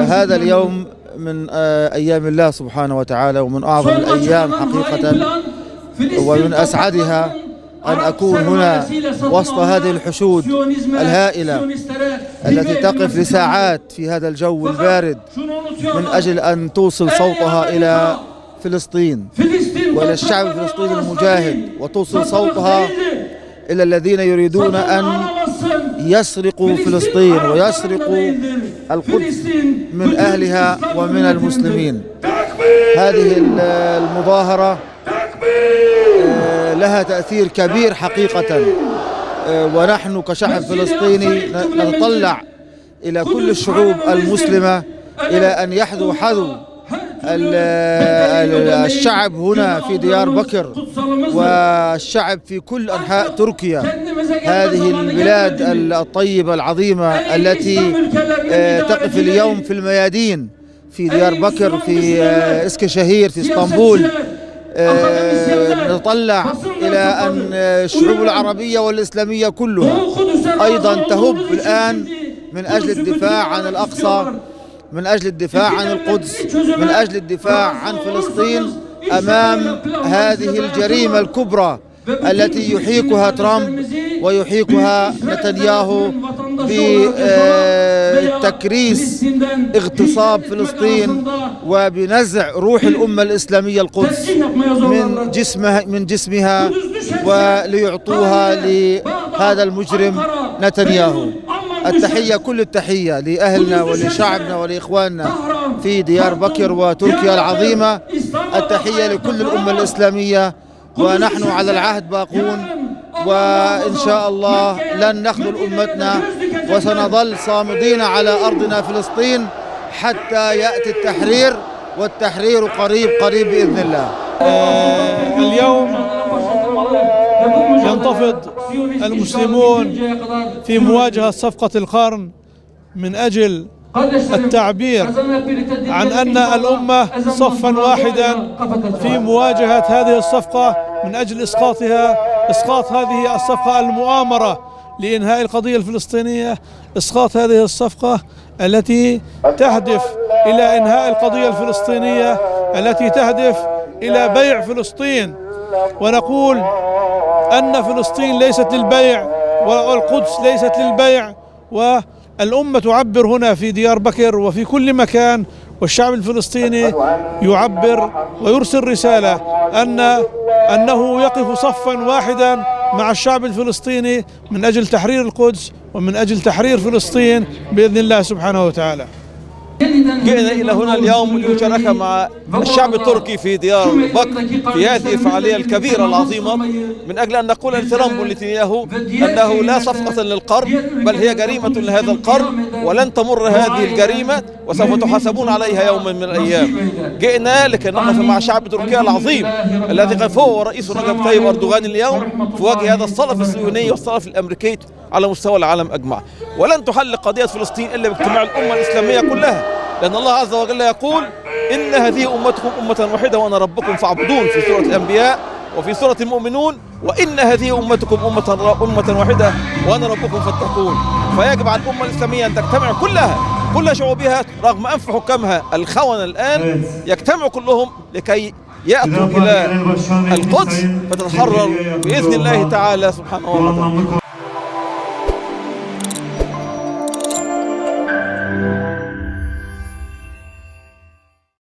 هذا اليوم من أيام الله سبحانه وتعالى، ومن أعظم الأيام حقيقة، ومن أسعدها أن أكون هنا وسط هذه الحشود الهائلة التي تقف لساعات في هذا الجو البارد من أجل أن توصل صوتها إلى فلسطين وإلى الشعب الفلسطيني المجاهد، وتوصل صوتها إلى الذين يريدون أن يسرقوا فلسطين ويسرقوا القدس من أهلها ومن المسلمين. هذه المظاهرة لها تأثير كبير حقيقة، ونحن كشعب فلسطيني نتطلع إلى كل الشعوب المسلمة إلى أن يحذو حذو الشعب هنا في ديار بكر والشعب في كل أنحاء تركيا، هذه البلاد الطيبة العظيمة التي تقف اليوم في الميادين في ديار بكر، في اسكشهير، في اسطنبول. نتطلع إلى أن الشعوب العربية والإسلامية كلها أيضا تهب الآن من أجل الدفاع عن الأقصى، من أجل الدفاع عن القدس، من أجل الدفاع عن فلسطين أمام هذه الجريمة الكبرى التي يحيكها ترامب ويحيكها نتنياهو بتكريس اغتصاب فلسطين وبنزع روح الأمة الإسلامية القدس من جسمها وليعطوها لهذا المجرم نتنياهو. التحية، كل التحية لأهلنا ولشعبنا ولإخواننا في ديار بكر وتركيا العظيمة، التحية لكل الأمة الإسلامية، ونحن على العهد باقون، وإن شاء الله لن نخذل أمتنا، وسنظل صامدين على أرضنا فلسطين حتى يأتي التحرير، والتحرير قريب قريب بإذن الله. اليوم ينتفض المسلمون في مواجهة صفقة القرن من أجل التعبير عن أن الأمة صفا واحدا في مواجهة هذه الصفقة من أجل إسقاط هذه الصفقة المؤامرة لإنهاء القضية الفلسطينية، إسقاط هذه الصفقة التي تهدف إلى إنهاء القضية الفلسطينية، التي تهدف إلى بيع فلسطين. ونقول أن فلسطين ليست للبيع والقدس ليست للبيع، والأمة تعبر هنا في ديار بكر وفي كل مكان، والشعب الفلسطيني يعبر ويرسل رسالة أنه يقف صفا واحدا مع الشعب الفلسطيني من أجل تحرير القدس ومن أجل تحرير فلسطين بإذن الله سبحانه وتعالى. جئنا إلى هنا اليوم للمشاركة مع الشعب التركي في ديار بكر في هذه الفعالية الكبيرة العظيمة، من أجل أن نقول لترامب ونتنياهو أنه لا صفقة للقرن، بل هي جريمة لهذا القرن، ولن تمر هذه الجريمة وسوف تحاسبون عليها يوما من الأيام. جئنا لكي نقف مع شعب تركيا العظيم الذي قف هو ورئيسه رجب طيب أردوغان اليوم في وجه هذا الصلف الصهيوني والصلف الأمريكي على مستوى العالم أجمع. ولن تحل قضية فلسطين إلا باجتماع الأمة الإسلامية كلها، لأن الله عز وجل يقول إن هذه أمتكم أمة واحدة وأنا ربكم فاعبدون في سورة الأنبياء وفي سورة المؤمنون، وإن هذه أمتكم أمة واحدة وأنا ربكم فاتقون. فيجب على الأمة الإسلامية أن تجتمع كلها، كل شعوبها، رغم أنف حكامها الخونة الآن، يجتمعوا كلهم لكي يأتوا إلى القدس فتتحرر بإذن الله تعالى سبحانه وتعالى.